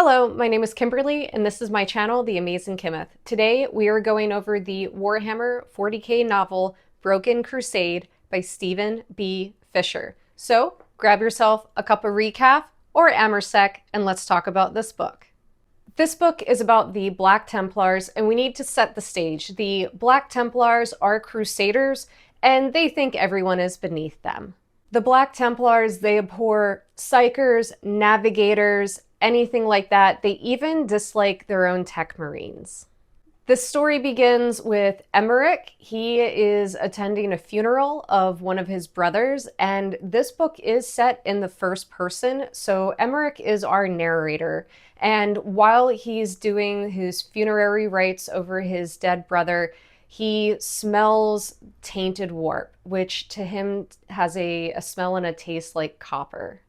Hello, my name is Kimberly, and this is my channel, The Amazing Kimmeth. Today, we are going over the Warhammer 40k novel, Broken Crusade by Stephen B. Fischer. So, grab yourself a cup of recaf or Amersec, and let's talk about this book. This book is about the Black Templars, and we need to set the stage. The Black Templars are crusaders, and they think everyone is beneath them. The Black Templars, they abhor psychers, navigators, anything like that. They even dislike their own tech marines. This story begins with Emmerich. He is attending a funeral of one of his brothers, and this book is set in the first person, so Emmerich is our narrator. And while he's doing his funerary rites over his dead brother, he smells tainted warp, which to him has a smell and a taste like copper.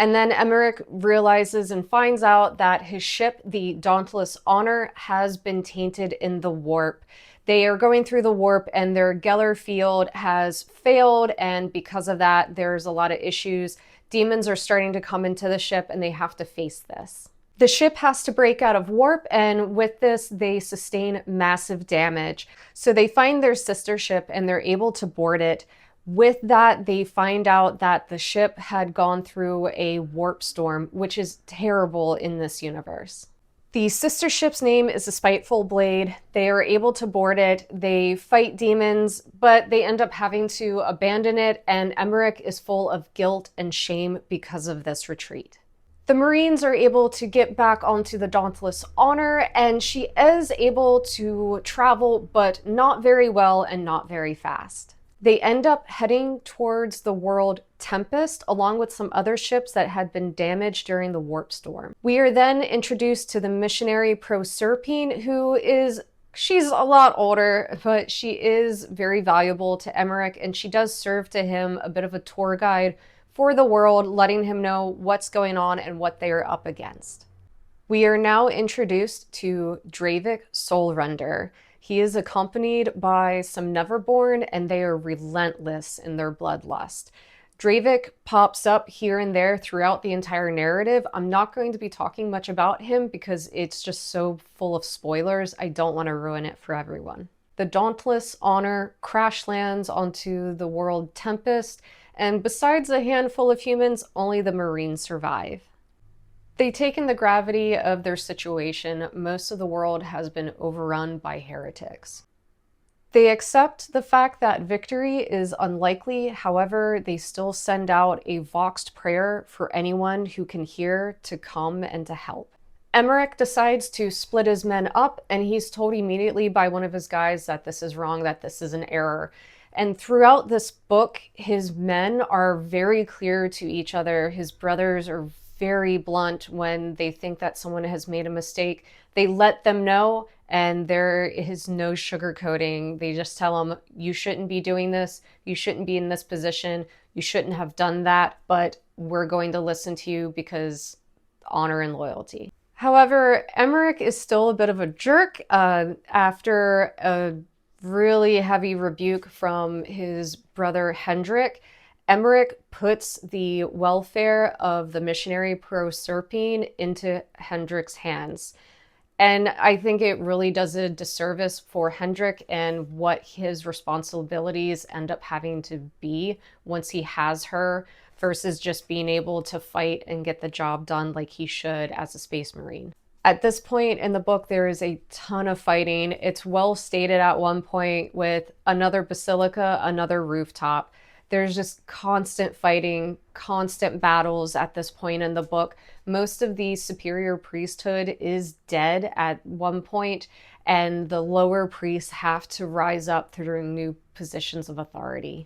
And then Emmerich realizes and finds out that his ship, the Dauntless Honor, has been tainted in the warp. They are going through the warp and their Geller field has failed, and because of that, there's a lot of issues. Demons are starting to come into the ship and they have to face this. The ship has to break out of warp, and with this, they sustain massive damage. So they find their sister ship and they're able to board it. With that, they find out that the ship had gone through a warp storm, which is terrible in this universe. The sister ship's name is the Spiteful Blade. They are able to board it. They fight demons, but they end up having to abandon it, and Emmerich is full of guilt and shame because of this retreat. The Marines are able to get back onto the Dauntless Honor, and she is able to travel, but not very well and not very fast. They end up heading towards the world Tempest, along with some other ships that had been damaged during the warp storm. We are then introduced to the missionary Proserpine, she's a lot older, but she is very valuable to Emmerich, and she does serve to him a bit of a tour guide for the world, letting him know what's going on and what they are up against. We are now introduced to Dravik Soulrender. He is accompanied by some Neverborn, and they are relentless in their bloodlust. Dravik pops up here and there throughout the entire narrative. I'm not going to be talking much about him because it's just so full of spoilers. I don't want to ruin it for everyone. The Dauntless Honor crash lands onto the world Tempest, and besides a handful of humans, only the Marines survive. They take in the gravity of their situation. Most of the world has been overrun by heretics. They accept the fact that victory is unlikely. However, they still send out a voxed prayer for anyone who can hear to come and to help. Emmerich decides to split his men up, and he's told immediately by one of his guys that this is wrong, that this is an error. And throughout this book, his men are very clear to each other. His brothers are very blunt when they think that someone has made a mistake. They let them know, and there is no sugarcoating. They just tell them, you shouldn't be doing this, you shouldn't be in this position, you shouldn't have done that, but we're going to listen to you because honor and loyalty. However, Emmerich is still a bit of a jerk after a really heavy rebuke from his brother Hendrik. Emmerich puts the welfare of the missionary Proserpine into Hendrik's hands. And I think it really does a disservice for Hendrik and what his responsibilities end up having to be once he has her, versus just being able to fight and get the job done like he should as a Space Marine. At this point in the book, there is a ton of fighting. It's well stated at one point with another basilica, another rooftop. There's just constant fighting, constant battles at this point in the book. Most of the superior priesthood is dead at one point, and the lower priests have to rise up through new positions of authority.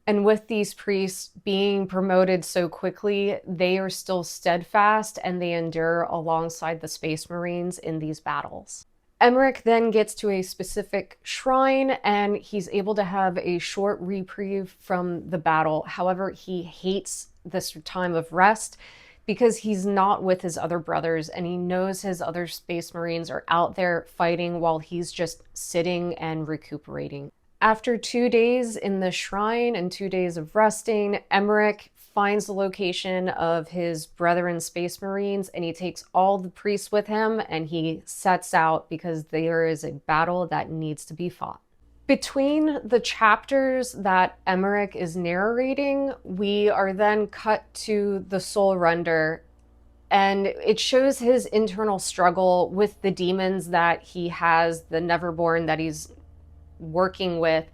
And with these priests being promoted so quickly, they are still steadfast and they endure alongside the Space Marines in these battles. Emmerich then gets to a specific shrine and he's able to have a short reprieve from the battle. However, he hates this time of rest because he's not with his other brothers, and he knows his other Space Marines are out there fighting while he's just sitting and recuperating. After 2 days in the shrine and 2 days of resting, Emmerich finds the location of his brethren Space Marines, and he takes all the priests with him, and he sets out because there is a battle that needs to be fought. Between the chapters that Emmerich is narrating, we are then cut to the Soul Render, and it shows his internal struggle with the demons that he has, the Neverborn that he's working with,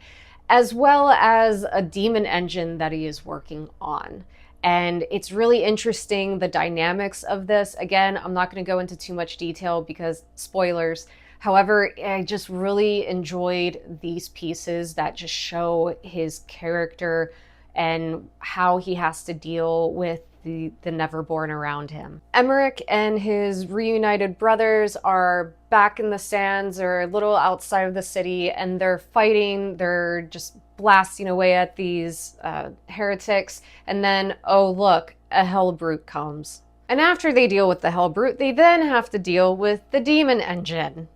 as well as a demon engine that he is working on. And it's really interesting, the dynamics of this. Again, I'm not going to go into too much detail because spoilers. However, I just really enjoyed these pieces that just show his character and how he has to deal with the Neverborn around him. Emmerich and his reunited brothers are back in the sands or a little outside of the city, and they're fighting. They're just blasting away at these heretics. And then, oh look, a Hellbrute comes. And after they deal with the Hellbrute, they then have to deal with the Demon Engine.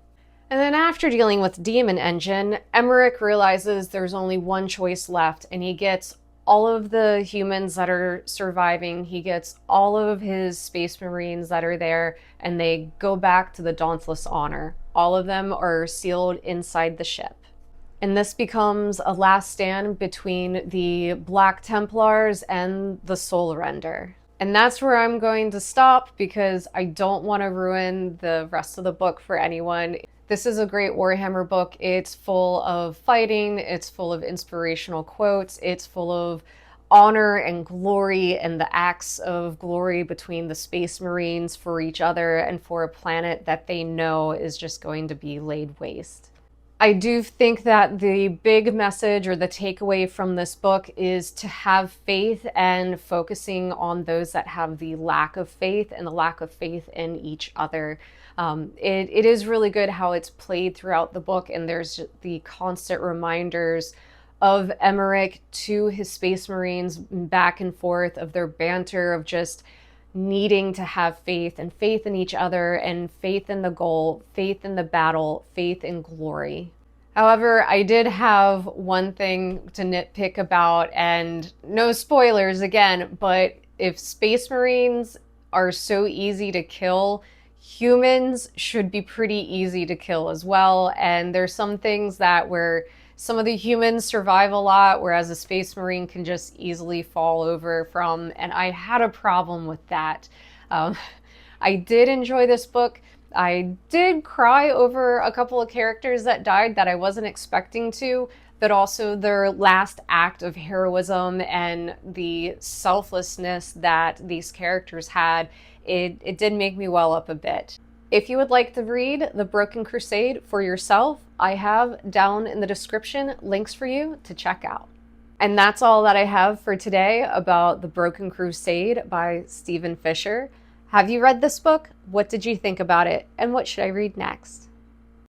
And then after dealing with Demon Engine, Emmerich realizes there's only one choice left, and he gets all of the humans that are surviving, he gets all of his Space Marines that are there, and they go back to the Dauntless Honor. All of them are sealed inside the ship. And this becomes a last stand between the Black Templars and the Soul Render. And that's where I'm going to stop because I don't want to ruin the rest of the book for anyone. This is a great Warhammer book. It's full of fighting, it's full of inspirational quotes, it's full of honor and glory and the acts of glory between the Space Marines for each other and for a planet that they know is just going to be laid waste. I do think that the big message or the takeaway from this book is to have faith and focusing on those that have the lack of faith and the lack of faith in each other. It is really good how it's played throughout the book, and there's the constant reminders of Emmerich to his Space Marines back and forth of their banter of just needing to have faith and faith in each other and faith in the goal, faith in the battle, faith in glory. However, I did have one thing to nitpick about, and no spoilers again, but if Space Marines are so easy to kill, humans should be pretty easy to kill as well. And there's some things that where some of the humans survive a lot, whereas a Space Marine can just easily fall over from, and I had a problem with that. I did enjoy this book. I did cry over a couple of characters that died that I wasn't expecting to, but also their last act of heroism and the selflessness that these characters had, it did make me well up a bit. If you would like to read The Broken Crusade for yourself, I have down in the description links for you to check out. And that's all that I have for today about The Broken Crusade by Stephen Fischer. Have you read this book? What did you think about it? And what should I read next?